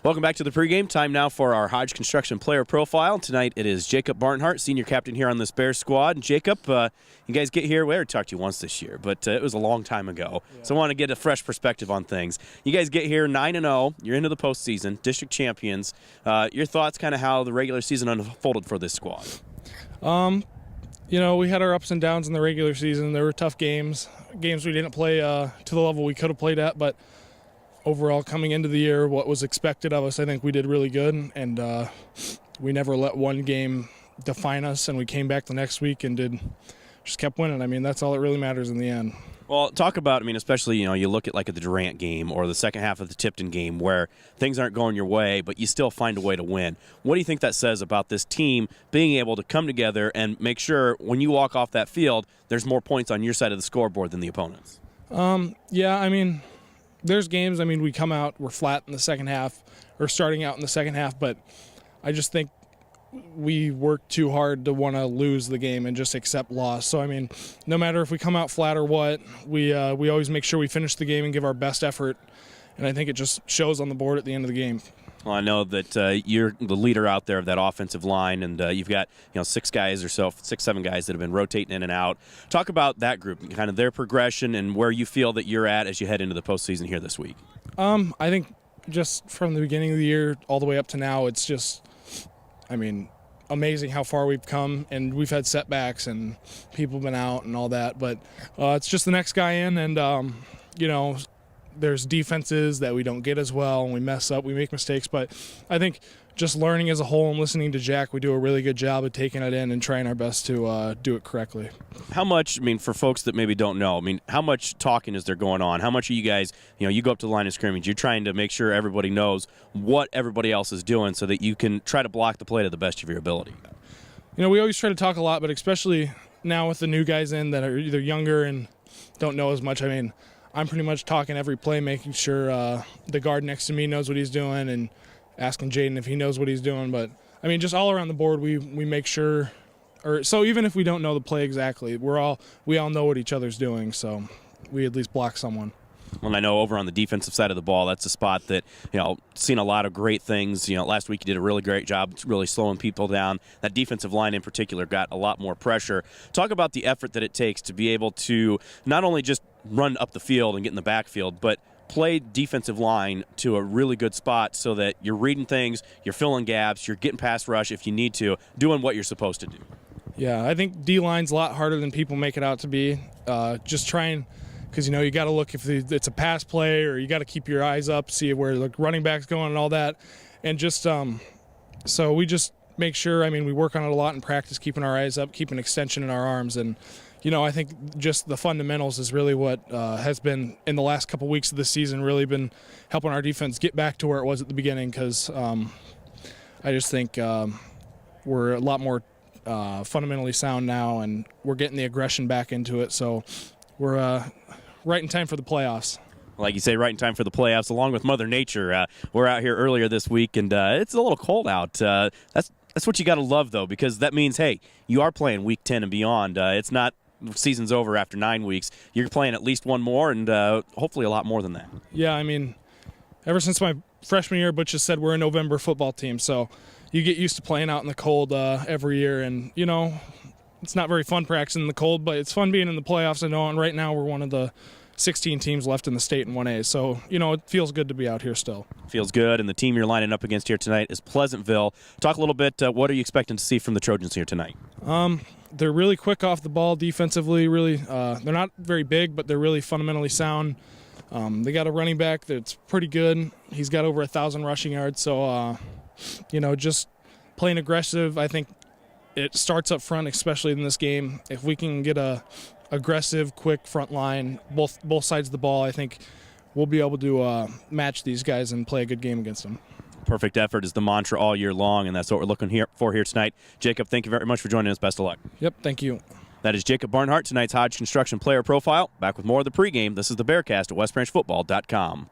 Welcome back to the pregame. Time now for our Hodge Construction Player Profile. Tonight it is Jacob Barnhart, senior captain here on this Bears squad. And Jacob, you guys get here. We already talked to you once this year, but it was a long time ago. Yeah. So I want to get a fresh perspective on things. You guys get here 9-0. You're into the postseason, district champions. Your thoughts, kind of how the regular season unfolded for this squad? You know, we had our ups and downs in the regular season. There were tough games we didn't play to the level we could have played at, but overall, coming into the year, what was expected of us, I think we did really good, and we never let one game define us, and we came back the next week and just kept winning. I mean, that's all that really matters in the end. Well, talk about, especially, you look at like at the Durant game or the second half of the Tipton game where things aren't going your way, but you still find a way to win. What do you think that says about this team being able to come together and make sure when you walk off that field, there's more points on your side of the scoreboard than the opponents? Yeah, there's games, we come out, we're flat in the second half, or starting out in the second half, but I just think we work too hard to want to lose the game and just accept loss. So, no matter if we come out flat or what, we always make sure we finish the game and give our best effort, and I think it just shows on the board at the end of the game. Well, I know that you're the leader out there of that offensive line, and you've got 6 guys or so, 6-7 guys that have been rotating in and out. Talk about that group, kind of their progression, and where you feel that you're at as you head into the postseason here this week. I think just from the beginning of the year all the way up to now, it's just, amazing how far we've come, and we've had setbacks and people have been out and all that, but it's just the next guy in, and there's defenses that we don't get as well, and we mess up, we make mistakes, but I think just learning as a whole and listening to Jack, we do a really good job of taking it in and trying our best to do it correctly. How much, for folks that maybe don't know, how much talking is there going on? How much are you guys, you go up to the line of scrimmage, you're trying to make sure everybody knows what everybody else is doing so that you can try to block the play to the best of your ability? We always try to talk a lot, but especially now with the new guys in that are either younger and don't know as much, I'm pretty much talking every play, making sure the guard next to me knows what he's doing and asking Jaden if he knows what he's doing. But, just all around the board, we make sure – so even if we don't know the play exactly, we all know what each other's doing, so we at least block someone. Well, I know over on the defensive side of the ball, that's a spot that, seen a lot of great things. Last week you did a really great job really slowing people down. That defensive line in particular got a lot more pressure. Talk about the effort that it takes to be able to not only just run up the field and get in the backfield, but play defensive line to a really good spot so that you're reading things, you're filling gaps, you're getting past rush if you need to, doing what you're supposed to do. Yeah, I think D-line's a lot harder than people make it out to be. Just trying – because, you got to look if it's a pass play, or you got to keep your eyes up, see where the running back's going and all that. And just so we just make sure, we work on it a lot in practice, keeping our eyes up, keeping extension in our arms. And, I think just the fundamentals is really what has been, in the last couple weeks of the season, really been helping our defense get back to where it was at the beginning, because I just think we're a lot more fundamentally sound now, and we're getting the aggression back into it. So we're right in time for the playoffs. Like you say, right in time for the playoffs, along with Mother Nature. We're out here earlier this week, and it's a little cold out. That's what you got to love, though, because that means, hey, you are playing Week 10 and beyond. It's not season's over after 9 weeks. You're playing at least one more, and hopefully a lot more than that. Yeah, ever since my freshman year, Butch has said we're a November football team, so you get used to playing out in the cold every year, and, it's not very fun practicing in the cold, but it's fun being in the playoffs, I know, and right now we're one of the 16 teams left in the state in 1A. So, it feels good to be out here still. Feels good, and the team you're lining up against here tonight is Pleasantville. Talk a little bit, what are you expecting to see from the Trojans here tonight? They're really quick off the ball defensively, really. They're not very big, but they're really fundamentally sound. They got a running back that's pretty good. He's got over 1,000 rushing yards, so, just playing aggressive, I think. It starts up front, especially in this game. If we can get a aggressive, quick front line, both sides of the ball, I think we'll be able to match these guys and play a good game against them. Perfect effort is the mantra all year long, and that's what we're looking for here tonight. Jacob, thank you very much for joining us. Best of luck. Yep, thank you. That is Jacob Barnhart, tonight's Hodge Construction Player Profile. Back with more of the pregame. This is the Bearcast at westbranchfootball.com.